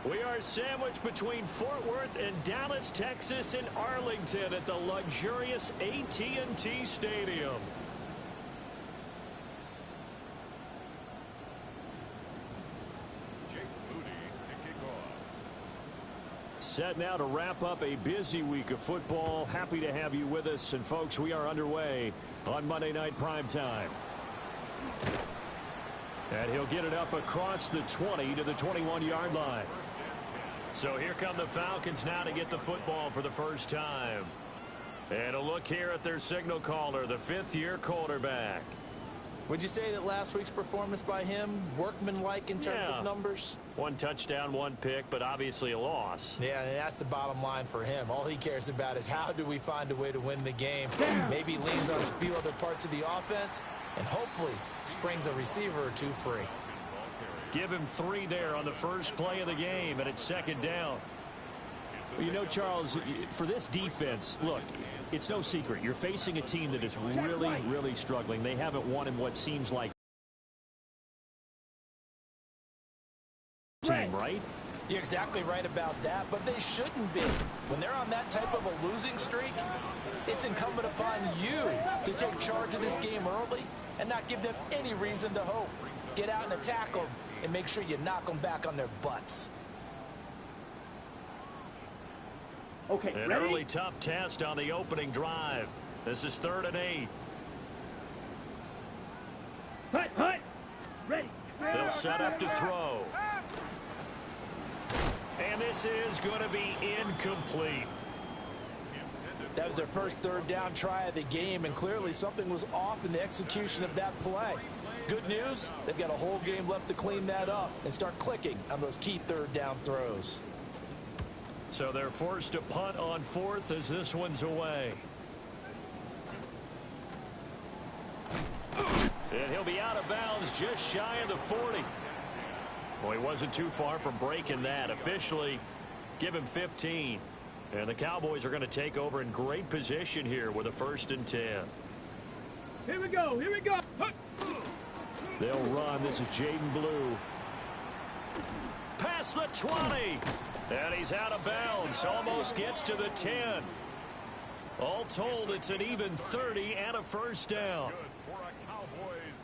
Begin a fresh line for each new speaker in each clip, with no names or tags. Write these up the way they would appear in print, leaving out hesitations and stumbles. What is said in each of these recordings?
We are sandwiched between Fort Worth and Dallas, Texas, and Arlington at the luxurious AT&T Stadium. Set now to wrap up a busy week of football. Happy to have you with us. And, folks, we are underway on Monday Night Primetime. And he'll get it up across the 20 to the 21-yard line. So here come the Falcons now to get the football for the first time. And a look here at their signal caller, the fifth-year quarterback.
Would you say that last week's performance by him, workmanlike in terms of numbers?
1 touchdown, 1 pick, but obviously a loss.
Yeah, and that's the bottom line for him. All he cares about is how do we find a way to win the game. Maybe leans on a few other parts of the offense, and hopefully springs a receiver or two free.
Give him 3 there on the first play of the game, and it's second down. Well, you know, Charles, for this defense, look, it's no secret. You're facing a team that is really, really struggling. They haven't won in what seems like team, right?
You're exactly right about that, but they shouldn't be. When they're on that type of a losing streak, it's incumbent upon you to take charge of this game early and not give them any reason to hope. Get out and attack them and make sure you knock them back on their butts.
Okay,
an
ready?
Early tough test on the opening drive. This is 3rd and 8.
Hut. Ready.
They'll set up to throw. And this is going to be incomplete.
That was their first 3rd down try of the game, and clearly something was off in the execution of that play. Good news, they've got a whole game left to clean that up and start clicking on those key 3rd down throws.
So they're forced to punt on 4th as this one's away. And he'll be out of bounds just shy of the 40. Well, he wasn't too far from breaking that. Officially, give him 15. And the Cowboys are going to take over in great position here with a 1st and 10.
Here we go.
They'll run. This is Jaden Blue. Past the 20. And he's out of bounds. Almost gets to the 10. All told, it's an even 30 and a 1st down.
For a Cowboys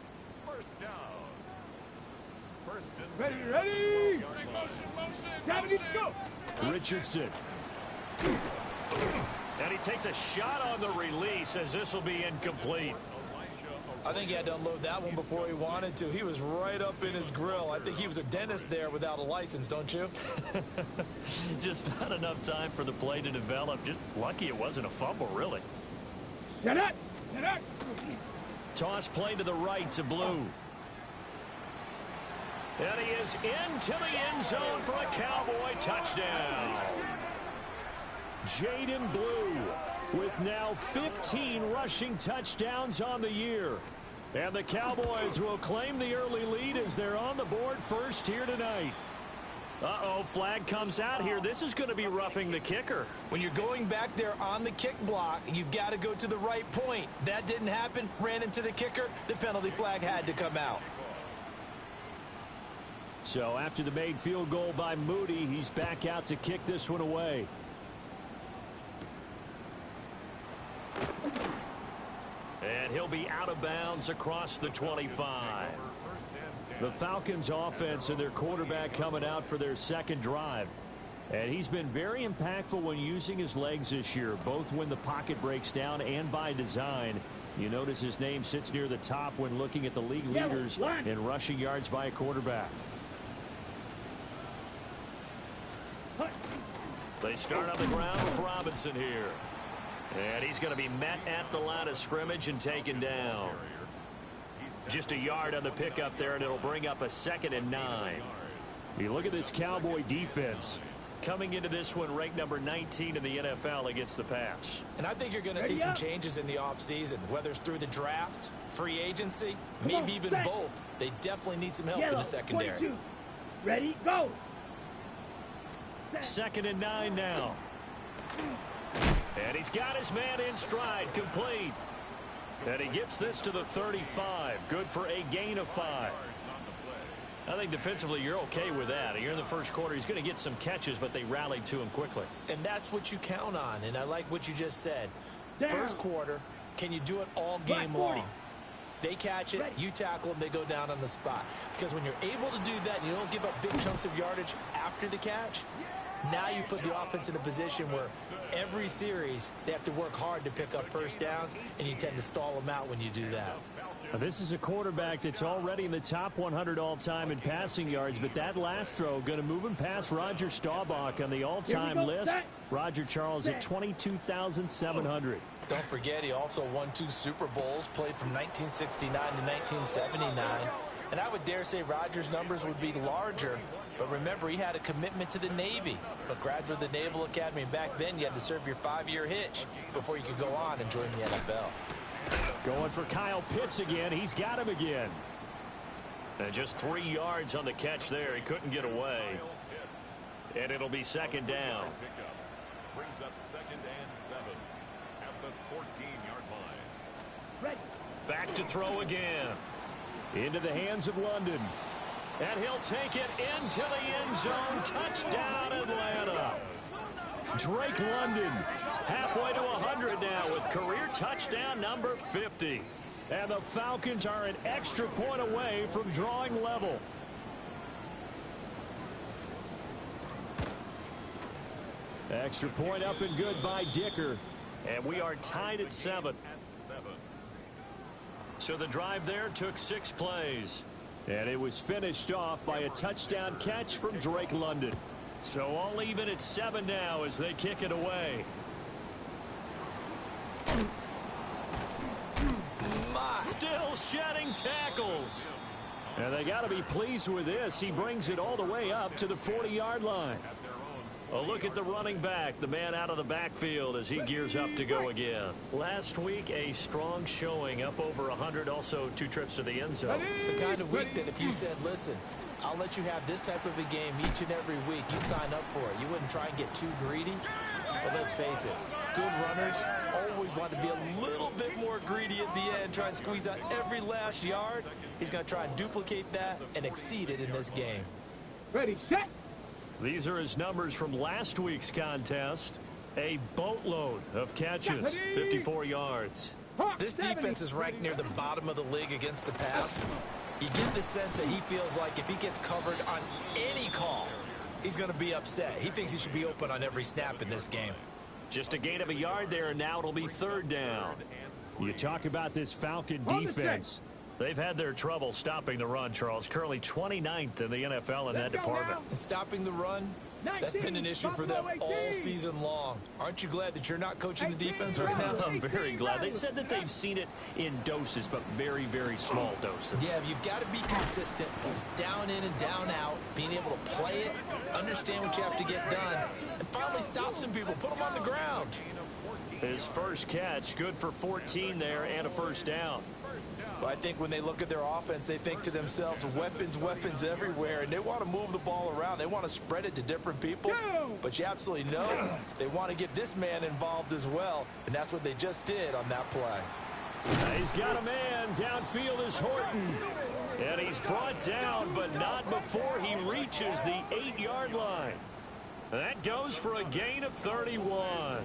1st down. 1st and
Ready.
Motion.
Go.
Richardson. And he takes a shot on the release as this will be incomplete.
I think he had to unload that one before he wanted to. He was right up in his grill. I think he was a dentist there without a license, don't you?
Just not enough time for the play to develop. Just lucky it wasn't a fumble, really.
Get it.
Toss play to the right to Blue. And he is into the end zone for a Cowboy touchdown. Jaden Blue with now 15 rushing touchdowns on the year. And the Cowboys will claim the early lead as they're on the board first here tonight. Uh-oh, flag comes out here. This is going to be roughing the kicker.
When you're going back there on the kick block, you've got to go to the right point. That didn't happen. Ran into the kicker. The penalty flag had to come out.
So after the made field goal by Moody, he's back out to kick this one away. And he'll be out of bounds across the 25. The Falcons offense and their quarterback coming out for their 2nd drive. And he's been very impactful when using his legs this year, both when the pocket breaks down and by design. You notice his name sits near the top when looking at the league leaders in rushing yards by a quarterback. They start on the ground with Robinson here. And he's going to be met at the line of scrimmage and taken down. Just a yard on the pickup there, and it'll bring up a 2nd and 9. You look at this Cowboy defense. Coming into this one, ranked number 19 in the NFL against the pass.
And I think you're going to see some changes in the offseason, whether it's through the draft, free agency, maybe even both. They definitely need some help in the secondary.
22. Ready, go.
2nd and 9 now. And he's got his man in stride, complete. And he gets this to the 35. Good for a gain of 5. I think defensively you're okay with that. You're in the first quarter. He's going to get some catches, but they rallied to him quickly.
And that's what you count on, and I like what you just said.
Down.
First quarter, can you do it all game long? They catch it, you tackle them, they go down on the spot. Because when you're able to do that and you don't give up big chunks of yardage after the catch, now you put the offense in a position where every series they have to work hard to pick up first downs, and you tend to stall them out when you do that.
Now, this is a quarterback that's already in the top 100 all-time in passing yards, but that last throw going to move him past Roger Staubach on the all-time list. Roger Charles at 22,700.
Don't forget, he also won 2 Super Bowls, played from 1969 to 1979. And I would dare say Rodgers' numbers would be larger. But remember, he had a commitment to the Navy. A graduate of the Naval Academy. And back then, you had to serve your 5-year hitch before you could go on and join the NFL.
Going for Kyle Pitts again. He's got him again. And just 3 yards on the catch there. He couldn't get away. And it'll be second down.
Brings up 2nd and 7 at the 14-yard line.
Back to throw again. Into the hands of London. And he'll take it into the end zone. Touchdown, Atlanta. Drake London halfway to 100 now with career touchdown number 50. And the Falcons are an extra point away from drawing level. Extra point up and good by Dicker. And we are tied at 7. So the drive there took 6 plays. And it was finished off by a touchdown catch from Drake London. So all even at 7 now as they kick it away. Still shedding tackles. And they got to be pleased with this. He brings it all the way up to the 40-yard line. A look at the running back, the man out of the backfield as he gears up to go again. Last week, a strong showing, up over 100, also 2 trips to the end zone.
It's the kind of week that if you said, listen, I'll let you have this type of a game each and every week, you'd sign up for it. You wouldn't try and get too greedy. But let's face it, good runners always want to be a little bit more greedy at the end, try and squeeze out every last yard. He's going to try and duplicate that and exceed it in this game.
Ready, set.
These are his numbers from last week's contest. A boatload of catches, 54 yards.
This defense is ranked near the bottom of the league against the pass. You get the sense that he feels like if he gets covered on any call, he's going to be upset. He thinks he should be open on every snap in this game.
Just a gain of a yard there, and now it'll be 3rd down. You talk about this Falcon defense. They've had their trouble stopping the run, Charles. Currently 29th in the NFL in that department.
And stopping the run, that's been an issue for them all season long. Aren't you glad that you're not coaching the defense right now?
I'm very glad. They said that they've seen it in doses, but very, very small doses.
Yeah, you've got to be consistent. It's down in and down out, being able to play it, understand what you have to get done, and finally stop some people, put them on the ground.
His first catch, good for 14 there and a 1st down.
But I think when they look at their offense, they think to themselves, weapons, weapons everywhere, and they want to move the ball around. They want to spread it to different people. But you absolutely know they want to get this man involved as well, and that's what they just did on that play.
He's got a man. Downfield is Horton. And he's brought down, but not before he reaches the 8-yard line. That goes for a gain of 31.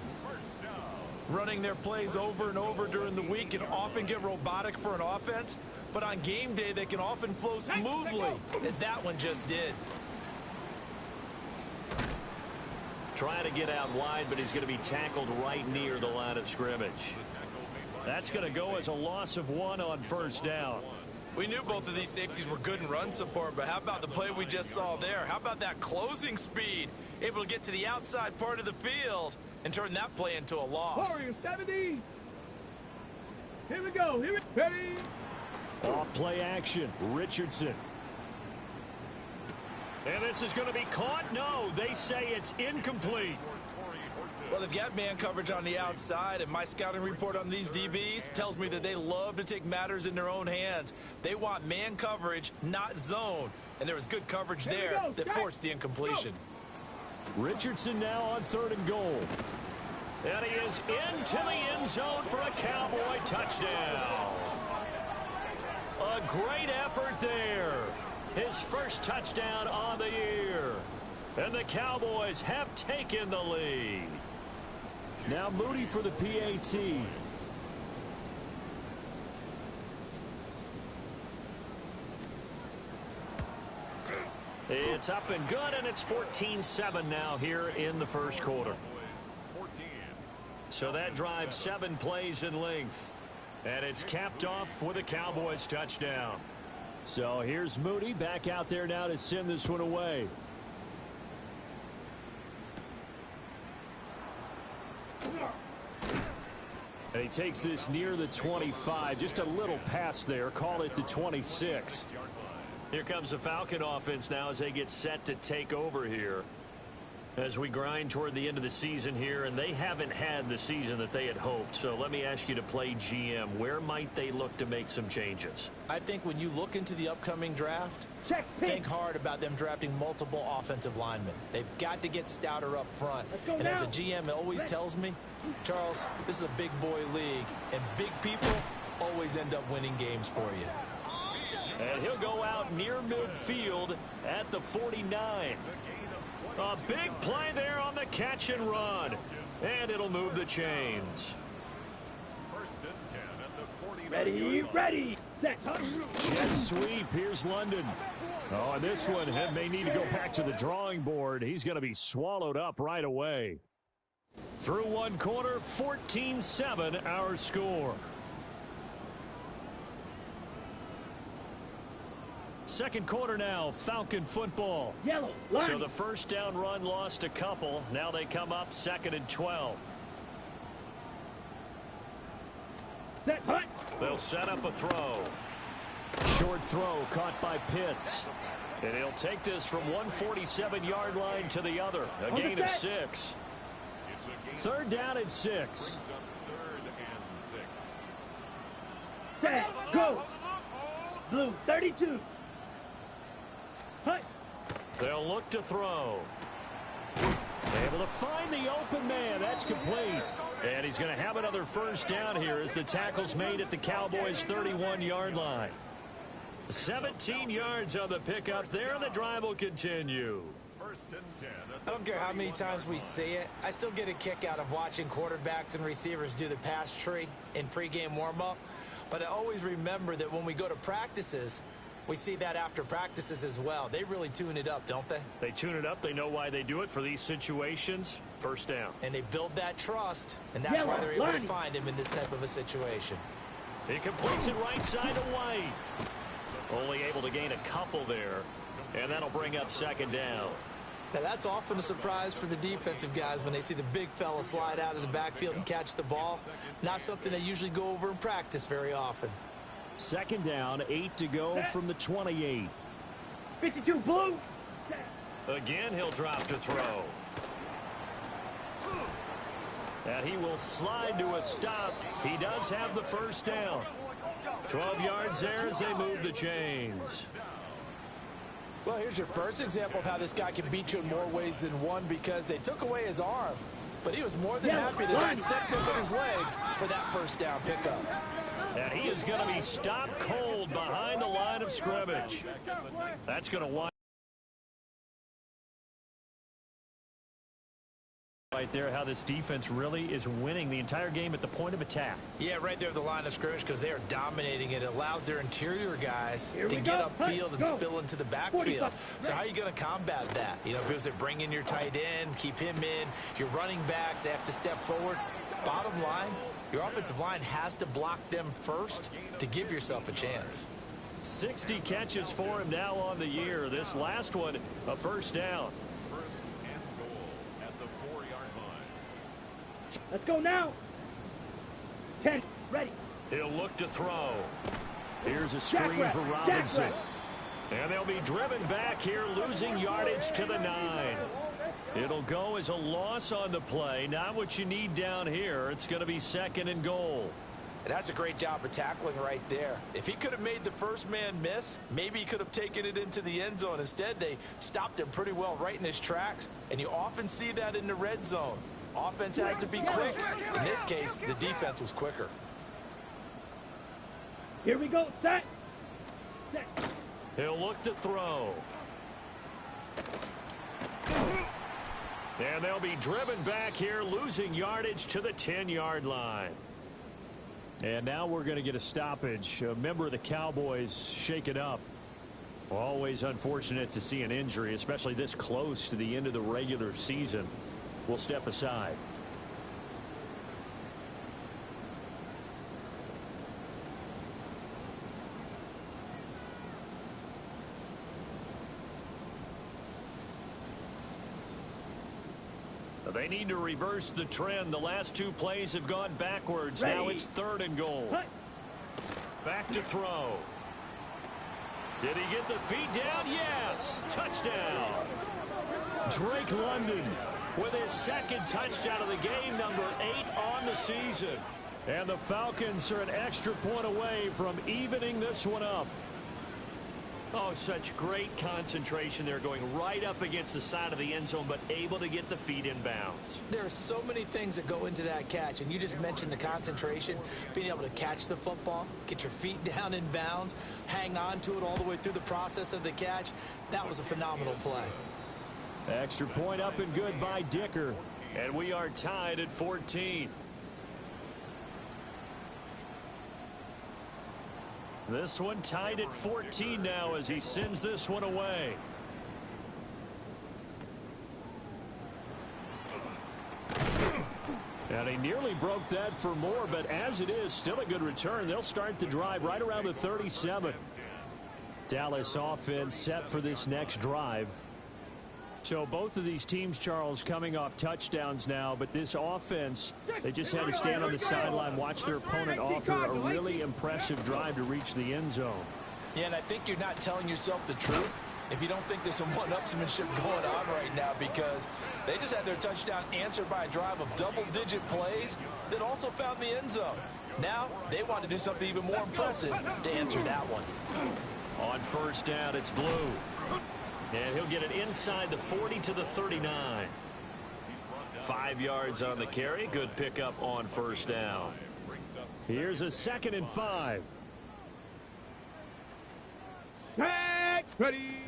Running their plays over and over during the week can often get robotic for an offense, but on game day they can often flow smoothly, as that one just did.
Trying to get out wide, but he's going to be tackled right near the line of scrimmage. That's going to go as a loss of 1 on 1st down.
We knew both of these safeties were good in run support, but how about the play we just saw there? How about that closing speed? Able to get to the outside part of the field and turn that play into a loss.
Warrior 70. Here we go. Here we ready.
Off play action. Richardson. And this is going to be caught. No, they say it's incomplete.
Well, they've got man coverage on the outside, and my scouting report on these DBs tells me that they love to take matters in their own hands. They want man coverage, not zone. And there was good coverage there that forced the incompletion.
Richardson now on 3rd and goal. And he is into the end zone for a Cowboy touchdown. A great effort there. his first touchdown on the year. And the Cowboys have taken the lead. Now Moody for the PAT. It's up and good, and it's 14-7 now here in the first quarter. So that drives 7 plays in length. And it's capped off with a Cowboys touchdown. So here's Moody back out there now to send this one away. And he takes this near the 25. Just a little pass there. Call it the 26. Here comes the Falcon offense now as they get set to take over here. As we grind toward the end of the season here, and they haven't had the season that they had hoped. So let me ask you to play GM. Where might they look to make some changes?
I think when you look into the upcoming draft, think hard about them drafting multiple offensive linemen. They've got to get stouter up front. And as a GM always tells me, Charles, this is a big boy league, and big people always end up winning games for you.
And he'll go out near midfield at the 49. A big play there on the catch and run. And it'll move the chains.
Ready, set.
Jet sweep. Here's London. Oh, and this one may need to go back to the drawing board. He's going to be swallowed up right away. Through one quarter, 14-7 our score. Second quarter now, Falcon football.
Yellow, line.
So the first down run lost a couple. Now they come up 2nd and 12.
Set, hut.
They'll set up a throw. Short throw caught by Pitts. And he'll take this from 147-yard line to the other. A gain of 6. 3rd down and 6.
Set, go. Blue, 32. Hut.
They'll look to throw. Able to find the open man. That's complete. And he's going to have another first down here as the tackle's made at the Cowboys' 31-yard line. 17 yards on the pickup there, and the drive will continue.
I don't care how many times we see it. I still get a kick out of watching quarterbacks and receivers do the pass tree in pregame warm-up. But I always remember that when we go to practices, we see that after practices as well. They really tune it up, don't they?
They tune it up. They know why they do it for these situations. First down.
And they build that trust, and that's why they're able to find him in this type of a situation.
He completes it right side to White. Only able to gain a couple there, and that'll bring up 2nd down.
Now, that's often a surprise for the defensive guys when they see the big fella slide out of the backfield and catch the ball. Not something they usually go over in practice very often.
2nd down, 8 to go from the 28.
52, blue.
Again, he'll drop to throw. And he will slide to a stop. He does have the first down. 12 yards there as they move the chains.
Well, here's your first example of how this guy can beat you in more ways than one, because they took away his arm, but he was more than happy to dissect it with his legs for that first down pickup.
And he is going to be stopped cold behind the line of scrimmage. That's going to wind right there how this defense really is winning the entire game at the point of attack.
Yeah, right there at the line of scrimmage, because they are dominating it. It allows their interior guys to get upfield and spill into the backfield. So how are you going to combat that? You know, because they're bringing your tight end, keep him in. Your running backs, they have to step forward. Bottom line, your offensive line has to block them first to give yourself a chance.
60 catches for him now on the year. This last one, a first down.
Let's go now. 10, ready.
He'll look to throw. Here's a screen for Robinson. And they'll be driven back here, losing yardage to the 9. It'll go as a loss on the play. Not what you need down here. It's going to be 2nd and goal.
And that's a great job of tackling right there. If he could have made the first man miss, maybe he could have taken it into the end zone. Instead, they stopped him pretty well right in his tracks. And you often see that in the red zone. Offense has to be quick. In this case, the defense was quicker.
Here we go. Set.
He'll look to throw. And they'll be driven back here, losing yardage to the 10-yard line. And now we're going to get a stoppage. A member of the Cowboys shaken up. Always unfortunate to see an injury, especially this close to the end of the regular season. We'll step aside. They need to reverse the trend. The last two plays have gone backwards.
Ready.
Now it's 3rd and goal. Back to throw. Did he get the feet down? Yes. Touchdown. Drake London with his 2nd touchdown of the game, number 8 on the season. And the Falcons are an extra point away from evening this one up. Oh, such great concentration there, going right up against the side of the end zone, but able to get the feet in bounds.
There are so many things that go into that catch, and you just mentioned the concentration, being able to catch the football, get your feet down in bounds, hang on to it all the way through the process of the catch. That was a phenomenal play.
Extra point up and good by Dicker, and we are tied at 14. This one tied at 14 now as he sends this one away. And he nearly broke that for more, but as it is, still a good return. They'll start the drive right around the 37. Dallas offense set for this next drive. So both of these teams, Charles, coming off touchdowns now, but this offense, they just had to stand on the sideline, watch their opponent offer a really impressive drive to reach the end zone.
Yeah, and I think you're not telling yourself the truth if you don't think there's some one-upsmanship going on right now, because they just had their touchdown answered by a drive of double-digit plays that also found the end zone. Now they want to do something even more impressive to answer that one.
On 1st down, it's Blue. And he'll get it inside the 40 to the 39. 5 yards on the carry. Good pickup on 1st down. Here's a 2nd and 5.
Ready.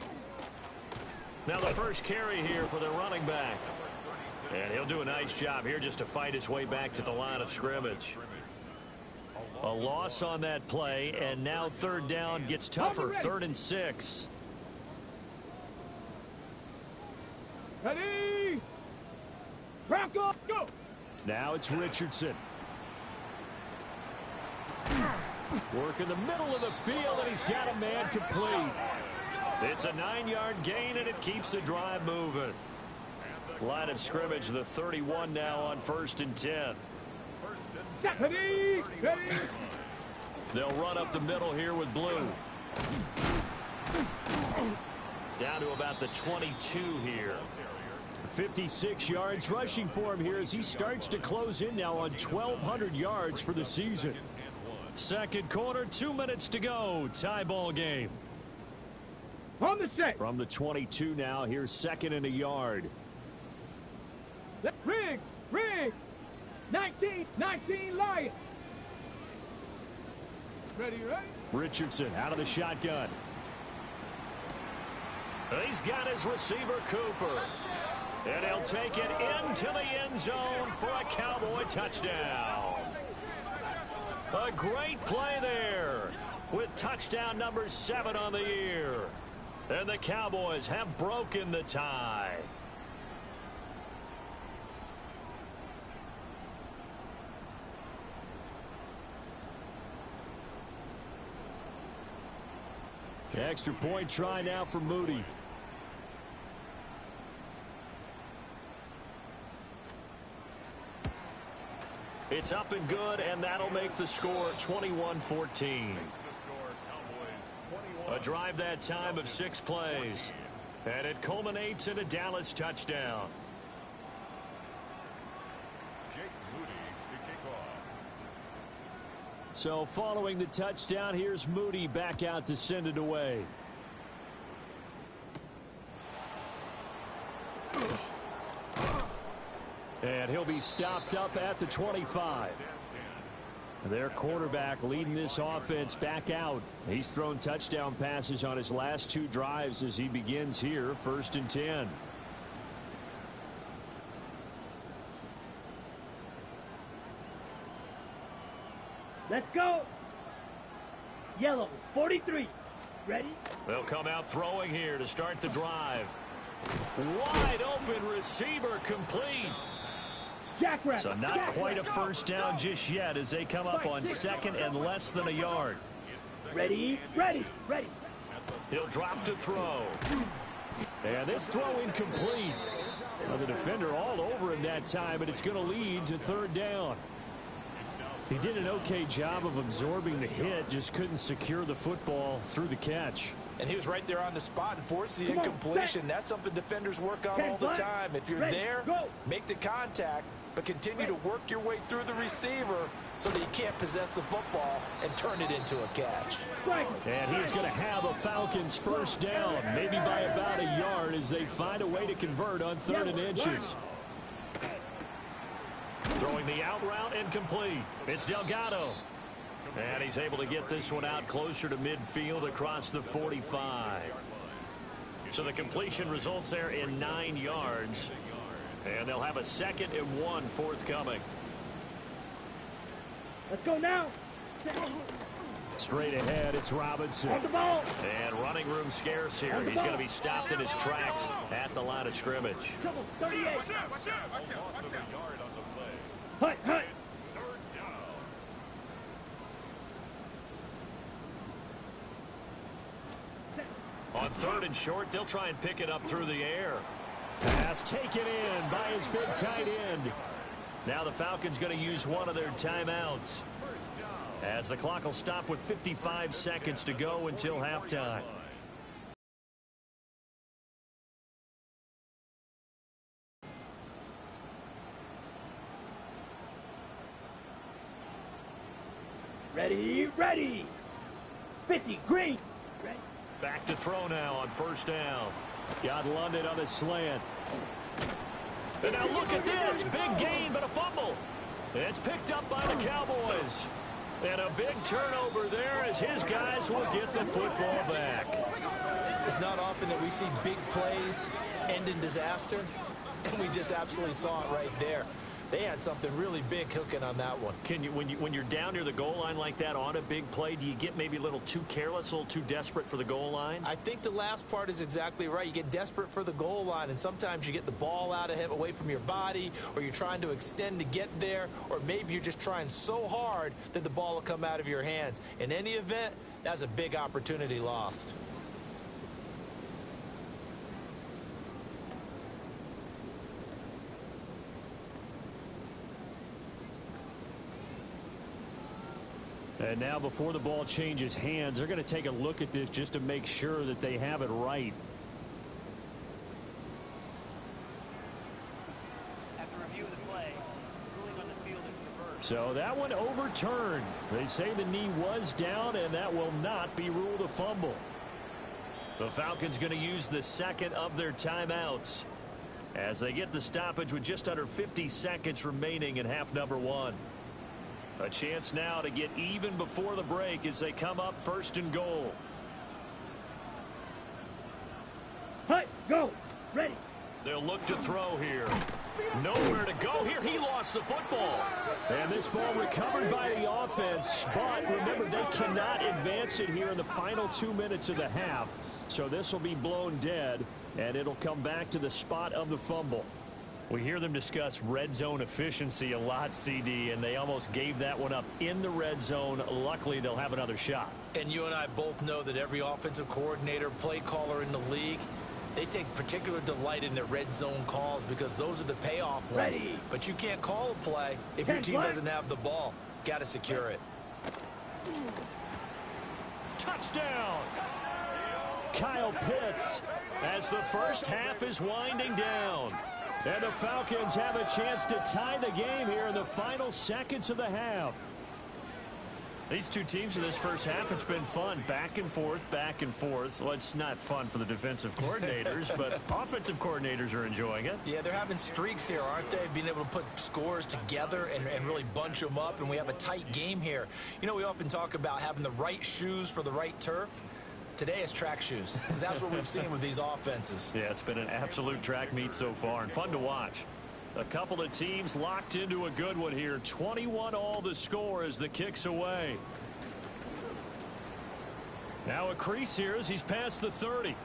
Now the first carry here for the running back. And he'll do a nice job here just to fight his way back to the line of scrimmage. A loss on that play, and now 3rd down gets tougher. 3rd and 6.
Ready. Crack up. Go.
Now it's Richardson. Work in the middle of the field, and he's got a man complete. It's a 9-yard gain, and it keeps the drive moving. Line of scrimmage, the 31 now on 1st and 10.
Ready. Ready.
They'll run up the middle here with Blue. Down to about the 22 here. 56 yards rushing for him here as he starts to close in now on 1,200 yards for the season. 2nd quarter, 2 minutes to go. Tie ball game.
On the set.
From the 22 now, here's 2nd and a yard.
Riggs. 19 Lions. Ready.
Richardson out of the shotgun. He's got his receiver, Cooper. And he'll take it into the end zone for a Cowboy touchdown. A great play there with touchdown number 7 on the year. And the Cowboys have broken the tie. Extra point try now for Moody. It's up and good, and that'll make the score 21-14. A drive that time of 6 plays. And it culminates in a Dallas touchdown.
Jake Moody to kick off.
So following the touchdown, here's Moody back out to send it away. And he'll be stopped up at the 25. Their quarterback leading this offense back out. He's thrown touchdown passes on his last 2 drives as he begins here, 1st and 10.
Let's go. Yellow, 43. Ready?
They'll come out throwing here to start the drive. Wide open receiver complete.
Jackrabbit.
So not quite a first down just yet as they come up on 2nd and less than a yard.
Ready, ready, ready.
He'll drop to throw. And this throw incomplete. Well, the defender all over him that time, but it's going to lead to 3rd down. He did an okay job of absorbing the hit, just couldn't secure the football through the catch.
And he was right there on the spot and forced the incompletion. That's something defenders work on all the time. If you're there, make the contact, but continue to work your way through the receiver so that you can't possess the football and turn it into a catch.
And he's going to have a Falcons first down, maybe by about a yard as they find a way to convert on 3rd and inches. Throwing the out route incomplete. It's Delgado. And he's able to get this one out closer to midfield across the 45. So the completion results there in 9 yards. And they'll have a 2nd and 1 forthcoming.
Let's go now.
Straight ahead, it's Robinson.
On the ball.
And running room scarce here. He's going to be stopped in his tracks at the line of scrimmage.
Trouble, 38. Hut, hut.
On 3rd and short, they'll try and pick it up through the air. Pass taken in by his big tight end. Now the Falcons going to use one of their timeouts, as the clock will stop with 55 seconds to go until halftime.
Ready, ready. 50, green. Ready.
Back to throw now on 1st down. Got London on the slant. And now look at this. Big gain, but a fumble. It's picked up by the Cowboys. And a big turnover there as his guys will get the football back.
It's not often that we see big plays end in disaster, and we just absolutely saw it right there. They had something really big cooking on that one.
Can you, when you're down near the goal line like that on a big play, do you get maybe a little too careless, a little too desperate for the goal line?
I think the last part is exactly right. You get desperate for the goal line, and sometimes you get the ball out of him, away from your body, or you're trying to extend to get there, or maybe you're just trying so hard that the ball will come out of your hands. In any event, that's a big opportunity lost.
And now before the ball changes hands, they're going to take a look at this just to make sure that they have it right.
After review of the play, ruling on the field is reversed.
So that one overturned. They say the knee was down, and that will not be ruled a fumble. The Falcons going to use the 2nd of their timeouts as they get the stoppage with just under 50 seconds remaining in half number 1. A chance now to get even before the break as they come up 1st and goal.
Hut, go. Ready.
They'll look to throw here. Nowhere to go here. He lost the football. And this ball recovered by the offense. But remember, they cannot advance it here in the final 2 minutes of the half. So this will be blown dead, and it'll come back to the spot of the fumble. We hear them discuss red zone efficiency a lot, CD, and they almost gave that one up in the red zone. Luckily, they'll have another shot.
And you and I both know that every offensive coordinator, play caller in the league, they take particular delight in their red zone calls because those are the payoff ones.
Ready.
But you can't call a play if your team doesn't have the ball. Got to secure it.
Touchdown! Kyle Pitts as the first half is winding down. And the Falcons have a chance to tie the game here in the final seconds of the half. These two teams in this first half, it's been fun. Back and forth, back and forth. Well, it's not fun for the defensive coordinators, but offensive coordinators are enjoying it.
Yeah, they're having streaks here, aren't they? Being able to put scores together and really bunch them up, and we have a tight game here. You know, we often talk about having the right shoes for the right turf. Today it's track shoes, because that's what we've seen with these offenses.
Yeah, it's been an absolute track meet so far, and fun to watch. A couple of teams locked into a good one here. 21-all the score as the kick's away. Now a crease here as he's past the 30.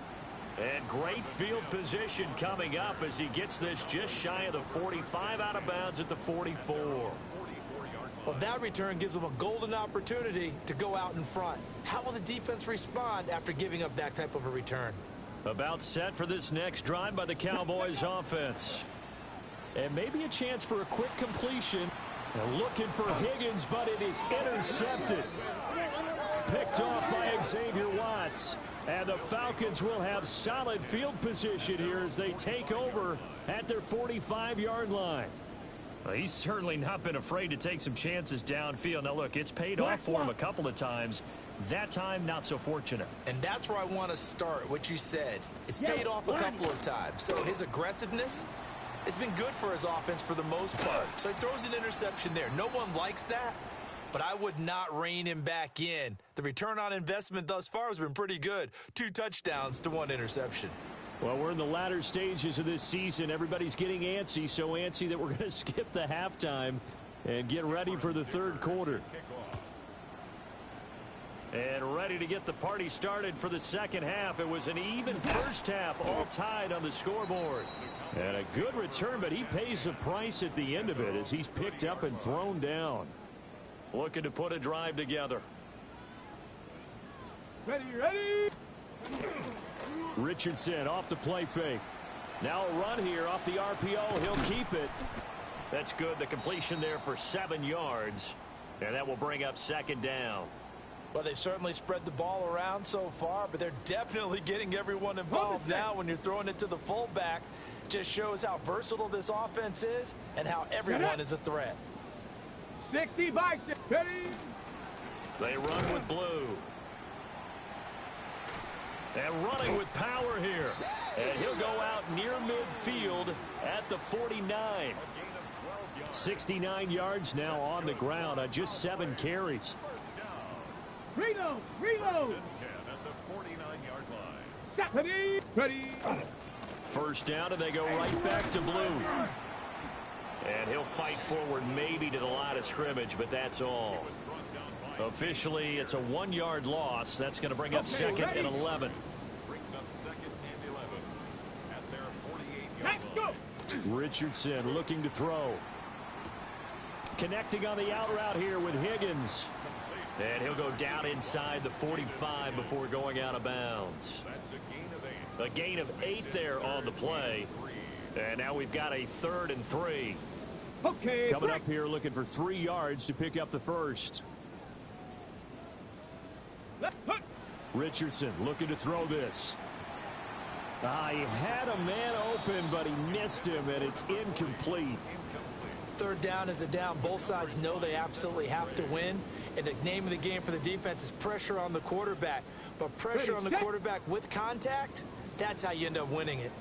And great field position coming up as he gets this just shy of the 45, out of bounds at the 44.
Well, that return gives them a golden opportunity to go out in front. How will the defense respond after giving up that type of a return?
About set for this next drive by the Cowboys offense. And maybe a chance for a quick completion. They're looking for Higgins, but it is intercepted. Picked off by Xavier Watts. And the Falcons will have solid field position here as they take over at their 45-yard line. Well, he's certainly not been afraid to take some chances downfield. Now, look, it's paid off for him a couple of times. That time, not so fortunate.
And that's where I want to start, what you said. It's paid off a couple of times. So his aggressiveness has been good for his offense for the most part. So he throws an interception there. No one likes that, but I would not rein him back in. The return on investment thus far has been pretty good. 2 touchdowns to 1 interception.
Well, we're in the latter stages of this season. Everybody's getting antsy, so antsy that we're going to skip the halftime and get ready for the third quarter. And ready to get the party started for the second half. It was an even first half, all tied on the scoreboard. And a good return, but he pays the price at the end of it as he's picked up and thrown down. Looking to put a drive together.
Ready.
Richardson off the play fake. Now a run here off the RPO. He'll keep it. That's good. The completion there for 7 yards. And that will bring up second down.
Well, they've certainly spread the ball around so far, but they're definitely getting everyone involved now when you're throwing it to the fullback. Just shows how versatile this offense is and how everyone is a threat.
60 by 6. Ready.
They run with blue. And running with power here. And he'll go out near midfield at the 49. 69 yards now on the ground on just 7 carries.
Reload. Ready.
First down, and they go right back to blue. And he'll fight forward maybe to the line of scrimmage, but that's all. Officially, it's a 1-yard loss. That's going to bring up second and 11.
Let's go.
Richardson looking to throw. Connecting on the out route here with Higgins. And he'll go down inside the 45 before going out of bounds. A gain of 8 there on the play. And now we've got a 3rd and 3.
Okay.
Coming up here looking for 3 yards to pick up the first. Richardson looking to throw this. He had a man open, but he missed him, and it's incomplete.
3rd down is a down. Both sides know they absolutely have to win. And the name of the game for the defense is pressure on the quarterback. But pressure on the quarterback with contact, that's how you end up winning it.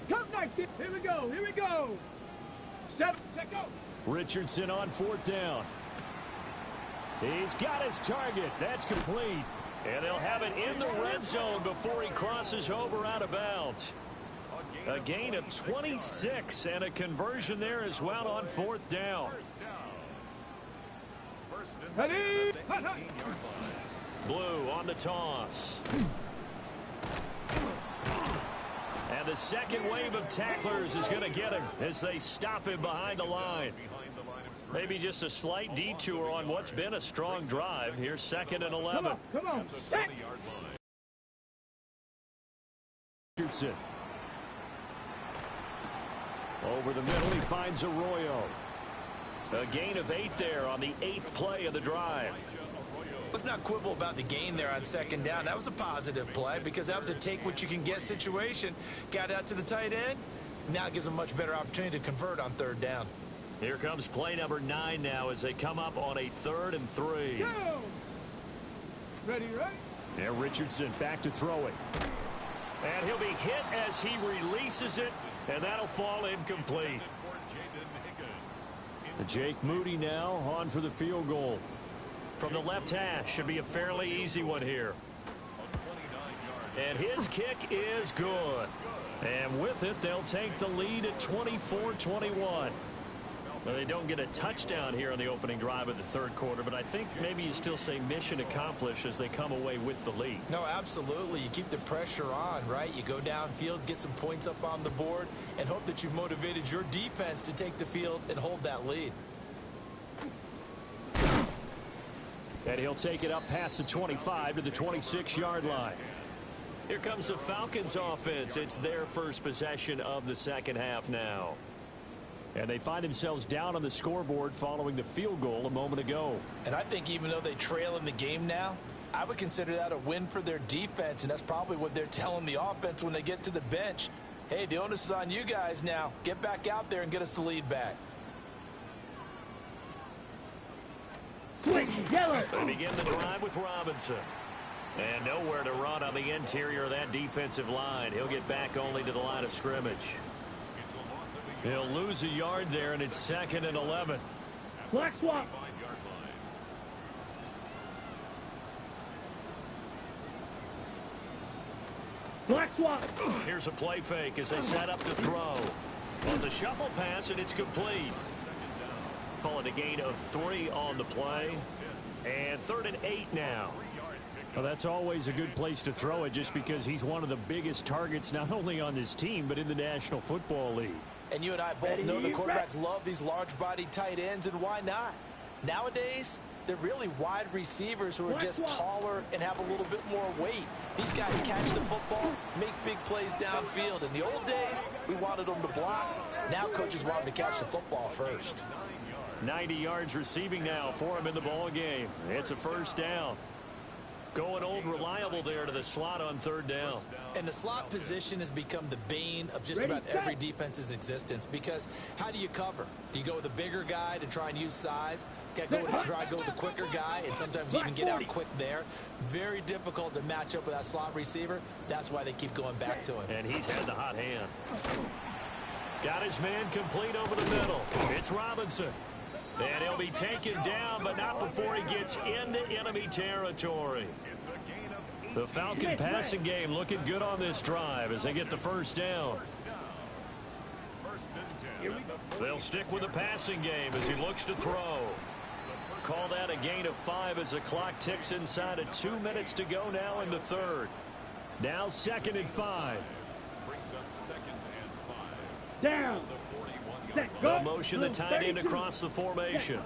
Come next. Here we go. 7, let go.
Richardson on 4th down. He's got his target. That's complete. And they'll have it in the red zone before he crosses over out of bounds. A gain of 26 and a conversion there as well on 4th down.
Ready.
Blue on the toss. And the second wave of tacklers is going to get him as they stop him behind the line. Maybe just a slight detour on what's been a strong drive. Here's 2nd and 11.
Come on. Set.
Richardson. Over the middle, he finds Arroyo. A gain of 8 there on the 8th play of the drive.
Let's not quibble about the gain there on 2nd down. That was a positive play because that was a take-what-you-can-get situation. Got out to the tight end. Now it gives them a much better opportunity to convert on 3rd down.
Here comes play number 9 now as they come up on a 3rd and 3.
Go! Ready, right?
Now Richardson back to throw it. And he'll be hit as he releases it, and that'll fall incomplete. Jake Moody now on for the field goal. From the left hash, should be a fairly easy one here. And his kick is good. And with it, they'll take the lead at 24-21. Well, they don't get a touchdown here on the opening drive of the 3rd quarter, but I think maybe you still say mission accomplished as they come away with the lead.
No, absolutely. You keep the pressure on, right? You go downfield, get some points up on the board, and hope that you've motivated your defense to take the field and hold that lead.
And he'll take it up past the 25 to the 26-yard line. Here comes the Falcons offense. It's their first possession of the second half now. And they find themselves down on the scoreboard following the field goal a moment ago.
And I think even though they trail in the game now, I would consider that a win for their defense, and that's probably what they're telling the offense when they get to the bench. Hey, the onus is on you guys now. Get back out there and get us the lead back.
Switch, yellow.
They begin the drive with Robinson. And nowhere to run on the interior of that defensive line. He'll get back only to the line of scrimmage. He'll lose a yard there, and it's 2nd and 11.
Black swap. Black swap.
Here's a play fake as they set up to throw. Well, it's a shuffle pass, and it's complete. Call it a gain of 3 on the play. And 3rd and 8 now. Well, that's always a good place to throw it just because he's one of the biggest targets not only on this team but in the National Football League.
And you and I both know the quarterbacks love these large-bodied tight ends, and why not? Nowadays, they're really wide receivers who are just taller and have a little bit more weight. These guys catch the football, make big plays downfield. In the old days, we wanted them to block. Now coaches want them to catch the football first.
90 yards receiving now for him in the ball game. It's a first down. Going old reliable there to the slot on 3rd down.
And the slot position has become the bane of just about every defense's existence, because how do you cover? Do you go with a bigger guy to try and use size? Try to go with a quicker guy and sometimes even get out quick there. Very difficult to match up with that slot receiver. That's why they keep going back to him.
And he's had the hot hand. Got his man complete over the middle. It's Robinson. And he'll be taken down, but not before he gets into enemy territory. The Falcon passing game looking good on this drive as they get the first down. They'll stick with the passing game as he looks to throw. Call that a gain of 5 as the clock ticks inside of 2 minutes to go now in the 3rd. Now 2nd and 5.
Down.
They'll motion the tight end across the formation.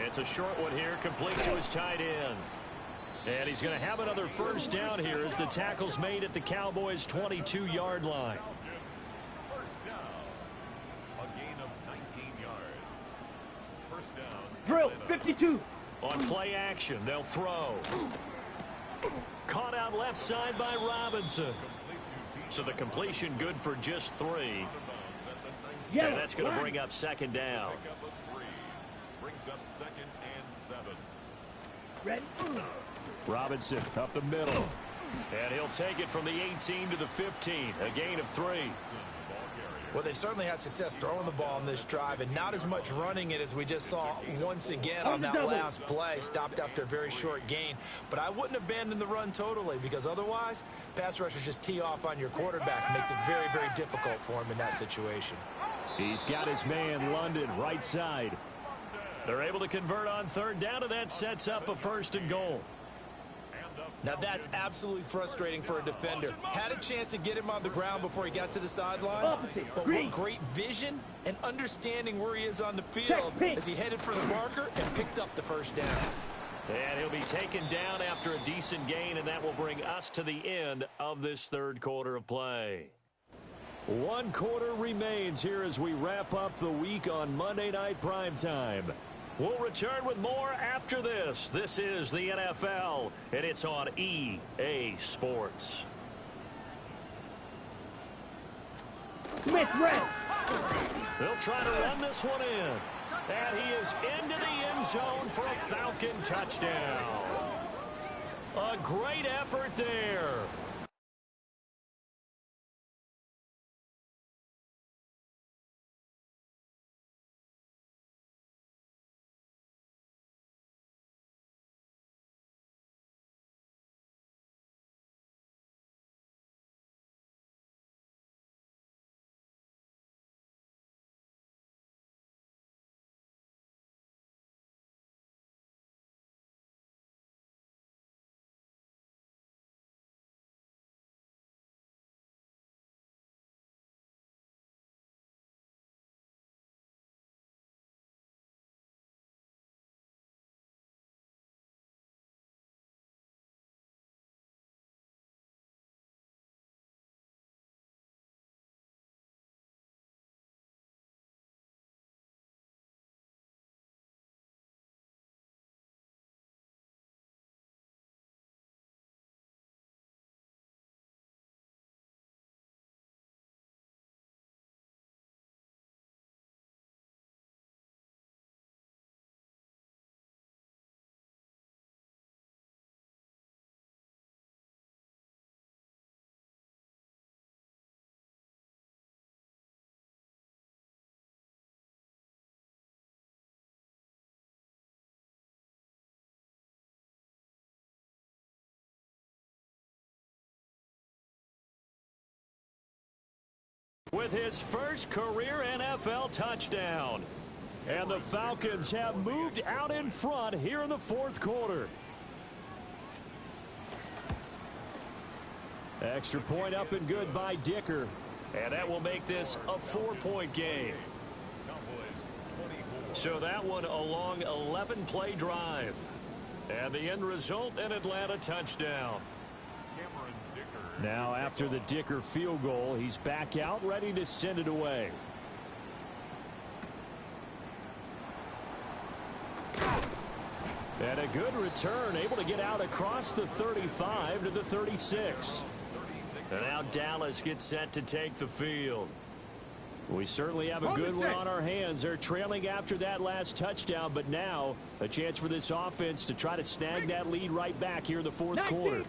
It's a short one here, complete to his tight end. And he's going to have another first down here as the tackle's made at the Cowboys' 22-yard line.
First down. A gain of 19 yards. First down.
Drill, 52.
On play action, they'll throw. Caught out left side by Robinson. So the completion good for just 3. And that's going to bring up 2nd down.
Brings up 2nd and 7.
Ready?
Robinson up the middle. And he'll take it from the 18 to the 15. A gain of 3.
Well, they certainly had success throwing the ball on this drive, and not as much running it as we just saw once again on that last play. Stopped after a very short gain. But I wouldn't abandon the run totally, because otherwise, pass rushers just tee off on your quarterback. Makes it very, very difficult for him in that situation.
He's got his man, London, right side. They're able to convert on 3rd down, and that sets up a 1st and goal.
Now that's absolutely frustrating for a defender. Had a chance to get him on the ground before he got to the sideline, but what great vision and understanding where he is on the field as he headed for the marker and picked up the first down.
And he'll be taken down after a decent gain, and that will bring us to the end of this 3rd quarter of play. 1 quarter remains here as we wrap up the week on Monday Night Primetime. We'll return with more after this. This is the NFL, and it's on EA Sports.
Smith red.
They'll try to run this one in. And he is into the end zone for a Falcon touchdown. A great effort there. With his first career NFL touchdown. And the Falcons have moved out in front here in the fourth quarter. Extra point up and good by Dicker. And that will make this a 4-point game. So that one a long 11-play drive. And the end result, an Atlanta touchdown. Now after the Dicker field goal, he's back out ready to send it away. And a good return, able to get out across the 35 to the 36. And now Dallas gets set to take the field. We certainly have a good one on our hands. They're trailing after that last touchdown, but now a chance for this offense to try to snag that lead right back here in the fourth quarter.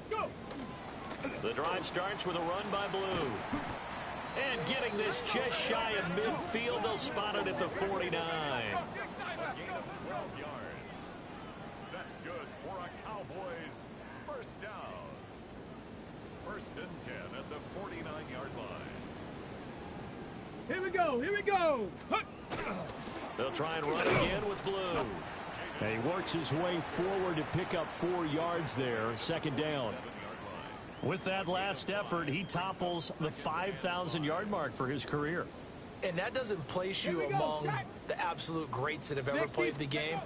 The drive starts with a run by Blue. And getting this just shy of midfield, they'll spot it at the 49.
A gain of 12 yards. That's good for a Cowboys first down. First and 10 at the 49-yard line.
Here we go. Here we go.
They'll try and run again with Blue. And he works his way forward to pick up 4 yards there. Second down. With that last effort, he topples the 5,000-yard mark for his career.
And that doesn't place you among the absolute greats that have ever played the game,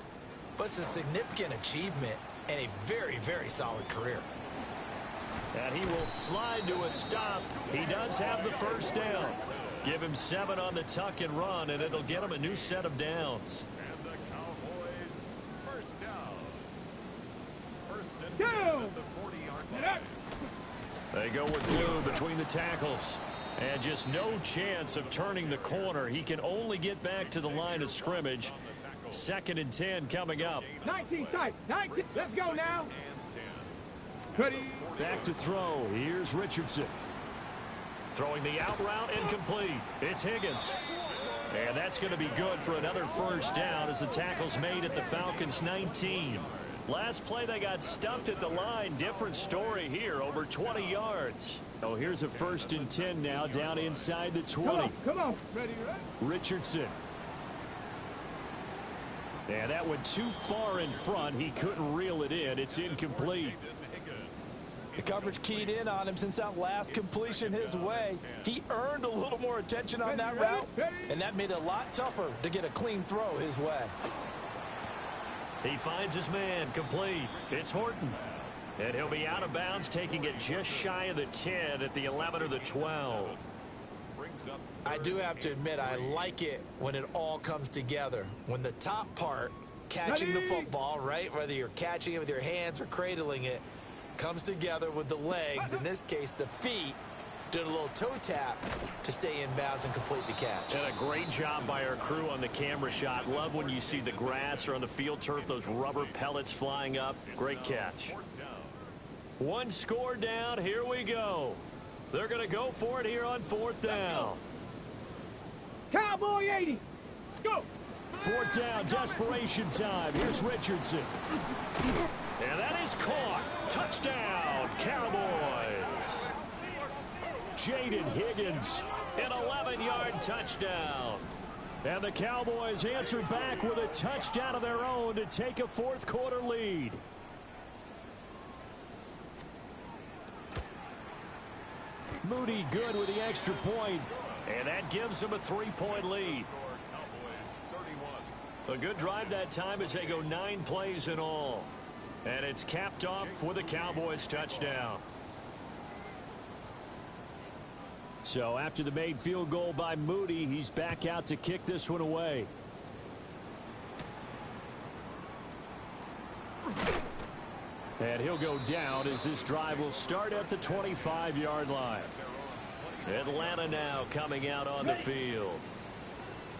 but it's a significant achievement and a very, very solid career.
And he will slide to a stop. He does have the first down. Give him 7 on the tuck and run, and it'll get him a new set of downs.
And the Cowboys first down. First and 10 at the 40-yard line.
They go with Blue between the tackles. And just no chance of turning the corner. He can only get back to the line of scrimmage. Second and 10 coming up.
19 tight. 19. Let's go now. Ready.
Back to throw. Here's Richardson. Throwing the out route incomplete. It's Higgins. And that's going to be good for another first down as the tackle's made at the Falcons' 19. Last play, they got stuffed at the line. Different story here, over 20 yards. Oh, here's a first and 10 now, down inside the 20.
Come on. Ready, right?
Richardson. And that went too far in front. He couldn't reel it in. It's incomplete.
The coverage keyed in on him since that last completion his way. He earned a little more attention on that route, and that made it a lot tougher to get a clean throw his way.
He finds his man, complete. It's Horton. And he'll be out of bounds, taking it just shy of the 10 at the 11 or the 12.
I do have to admit, I like it when it all comes together. When the top part, catching the football, right, whether you're catching it with your hands or cradling it, comes together with the legs, in this case the feet, Did a little toe tap to stay in bounds and complete the catch.
And a great job by our crew on the camera shot. Love when you see the grass or on the field turf, those rubber pellets flying up. Great catch. One score down. Here we go. They're going to go for it here on fourth down.
Cowboy 80. Go.
Fourth down, desperation time. Here's Richardson. And that is caught. Touchdown, Cowboys. Jaden Higgins, an 11-yard touchdown. And the Cowboys answer back with a touchdown of their own to take a fourth quarter lead. Moody good with the extra point, and that gives them a 3-point lead. A good drive that time as they go 9 plays in all. And it's capped off with a Cowboys touchdown. So after the made field goal by Moody, he's back out to kick this one away. And he'll go down as this drive will start at the 25-yard line. Atlanta now coming out on the field.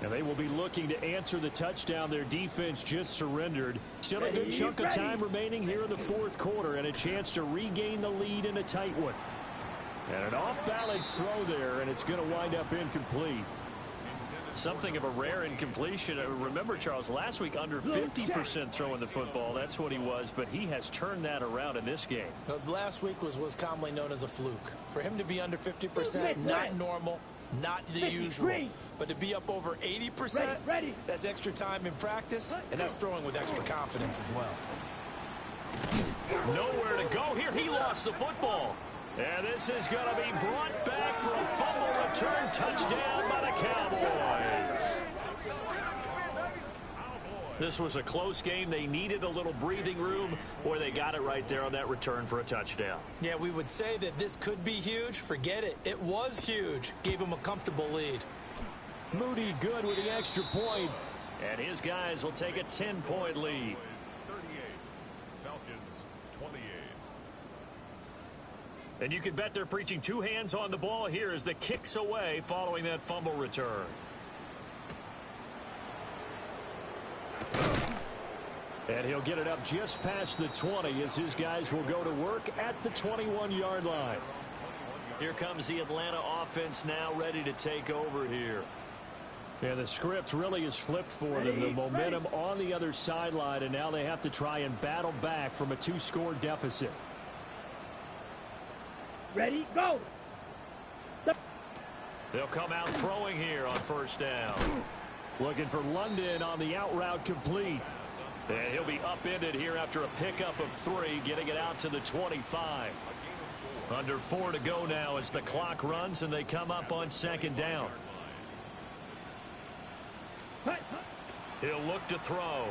And they will be looking to answer the touchdown their defense just surrendered. Still a good chunk of time remaining here in the fourth quarter and a chance to regain the lead in a tight one. And an off-balance throw there, and it's going to wind up incomplete. Something of a rare incompletion. Remember, Charles, last week under 50% throwing the football. That's what he was, but he has turned that around in this game.
Last week was commonly known as a fluke. For him to be under 50%, not normal, not the usual. But to be up over 80%, that's extra time in practice, and that's throwing with extra confidence as well.
Nowhere to go here. He lost the football. And this is going to be brought back for a fumble return touchdown by the Cowboys. This was a close game. They needed a little breathing room, or they got it right there on that return for a touchdown.
Yeah, we would say that this could be huge. Forget it. It was huge. Gave him a comfortable lead.
Moody good with the extra point. And his guys will take a 10-point lead.
38. Falcons 28.
And you can bet they're preaching two hands on the ball here as the kicks away following that fumble return. And he'll get it up just past the 20 as his guys will go to work at the 21-yard line. Here comes the Atlanta offense now ready to take over here. And the script really is flipped for them. The momentum on the other sideline, and now they have to try and battle back from a 2-score deficit.
Ready, go.
They'll come out throwing here on first down. Looking for London on the out route complete. And he'll be upended here after a pickup of 3, getting it out to the 25. Under 4 to go now as the clock runs and they come up on second down. He'll look to throw.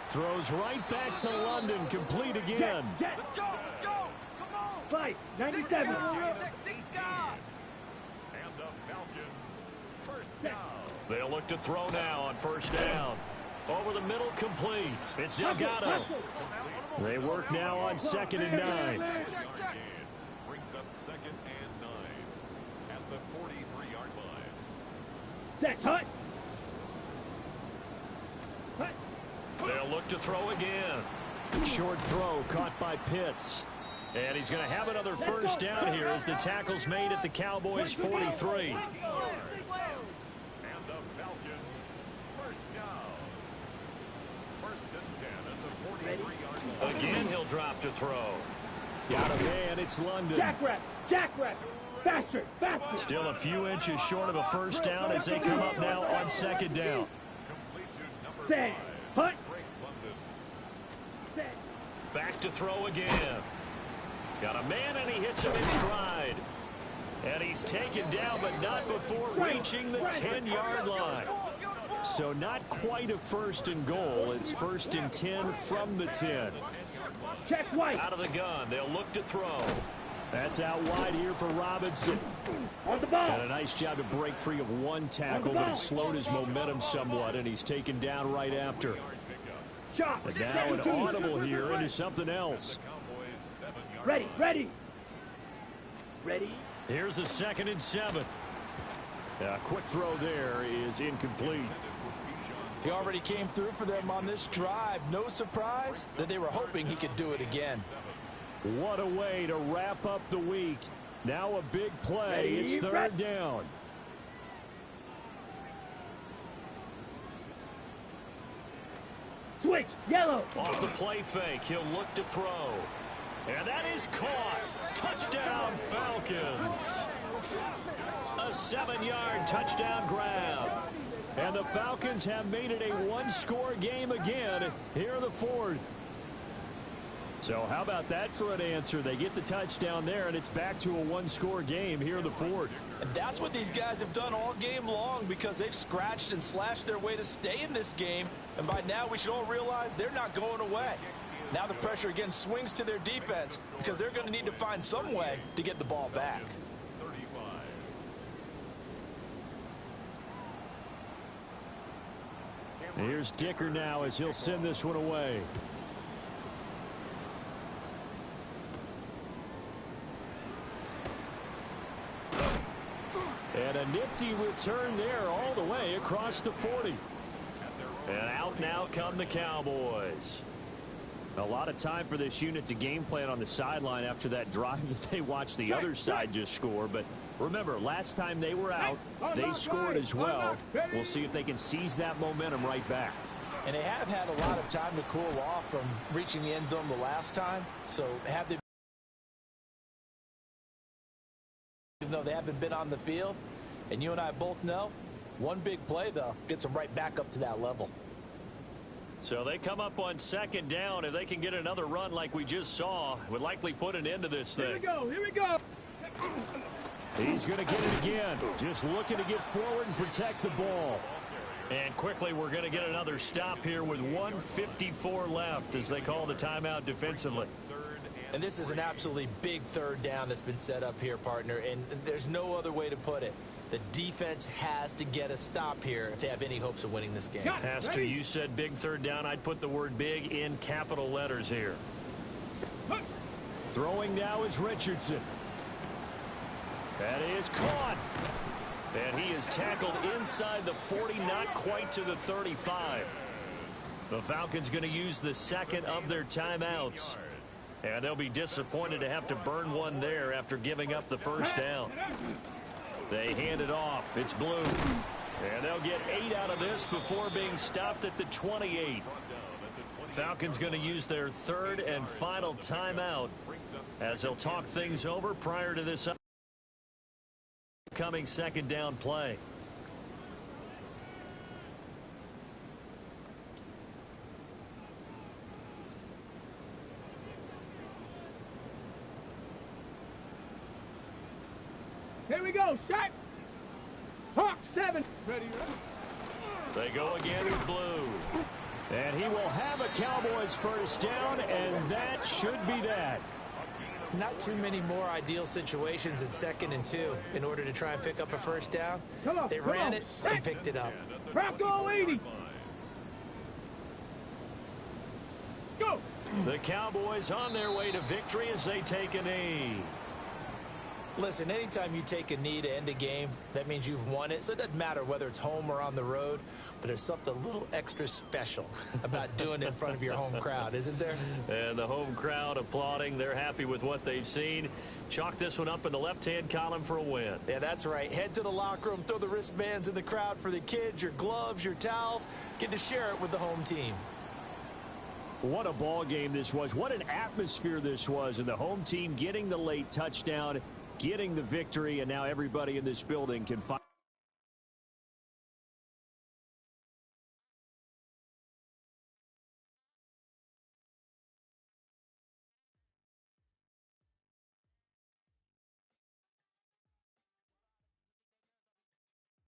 Throws right back to London, complete again.
Let's go, let's go. Come on. Fight, 97.
And the Falcons first down.
They'll look to throw now on first down. Over the middle, complete. It's Delgado. They work now on 2nd and 9.
Brings up 2nd and 9 at the 43-yard line.
Set, hut.
They'll look to throw again. Short throw caught by Pitts. And he's going to have another first down here as the tackle's made at the Cowboys' 43.
And the Falcons first down. 1st and 10 at the 43-yard line.
Again, he'll drop to throw. Got a man, it's London.
Jackrabbit, jackrabbit. Faster, faster.
Still a few inches short of a first down as they come up now on 2nd down.
Complete to number
Set,
5.
hut.
Drake London.
Set.
Back to throw again. Got a man and he hits him in stride. And he's taken down, but not before reaching the 10-yard line. So not quite a 1st and goal. It's 1st and 10 from the 10.
Check white.
Out of the gun, they'll look to throw. That's out wide here for Robinson.
On the ball.
And a nice job to break free of one tackle, but it slowed his momentum somewhat, and he's taken down right after.
Shot.
And now an audible here into something else.
Ready, ready. Ready,
Here's a 2nd and 7. A quick throw there is incomplete.
He already came through for them on this drive. No surprise that they were hoping he could do it again.
What a way to wrap up the week. Now a big play. It's 3rd down.
Switch, yellow.
Off the play fake, he'll look to throw. And that is caught. Touchdown, Falcons. A 7-yard touchdown grab. And the Falcons have made it a one-score game again here in the 4th. So how about that for an answer? They get the touchdown there, and it's back to a one-score game here in the 4th.
And that's what these guys have done all game long, because they've scratched and slashed their way to stay in this game. And by now, we should all realize they're not going away. Now the pressure again swings to their defense, because they're going to need to find some way to get the ball back.
Here's Dicker now as he'll send this one away. And a nifty return there all the way across the 40. And out now come the Cowboys. A lot of time for this unit to game plan on the sideline after that drive that they watched the other side just score. But remember, last time they were out, they scored as well. We'll see if they can seize that momentum right back.
And they have had a lot of time to cool off from reaching the end zone the last time. So have they, even though they haven't been on the field, and you and I both know, one big play, though, gets them right back up to that level.
So they come up on 2nd down. If they can get another run like we just saw, would likely put an end to this thing.
Here we go.
He's going to get it again. Just looking to get forward and protect the ball. And quickly, we're going to get another stop here with 1:54 left as they call the timeout defensively.
And this is an absolutely big 3rd down that's been set up here, partner, and there's no other way to put it. The defense has to get a stop here if they have any hopes of winning this game.
Has to. You said big 3rd down. I'd put the word big in capital letters here. Throwing now is Richardson. That is caught. And he is tackled inside the 40, not quite to the 35. The Falcons going to use the 2nd of their timeouts. And they'll be disappointed to have to burn one there after giving up the 1st down. They hand it off. It's Blue. And they'll get 8 out of this before being stopped at the 28. Falcons going to use their 3rd and final timeout as they'll talk things over prior to this upcoming 2nd down play.
Here we go. Shot. Hawk 7. Ready.
They go again with Blue. And he will have a Cowboys 1st down, and that should be that.
Not too many more ideal situations in 2nd and 2 in order to try and pick up a 1st down. They ran it and picked it up.
Bronco 80. Go.
The Cowboys on their way to victory as they take a knee.
Listen, anytime you take a knee to end a game, that means you've won it. So it doesn't matter whether it's home or on the road, but there's something a little extra special about doing it in front of your home crowd, isn't there?
And the home crowd applauding. They're happy with what they've seen. Chalk this one up in the left-hand column for a win.
Yeah, that's right. Head to the locker room, throw the wristbands in the crowd for the kids, your gloves, your towels. Get to share it with the home team.
What a ball game this was. What an atmosphere this was. And the home team getting the late touchdown, getting the victory, and now everybody in this building can find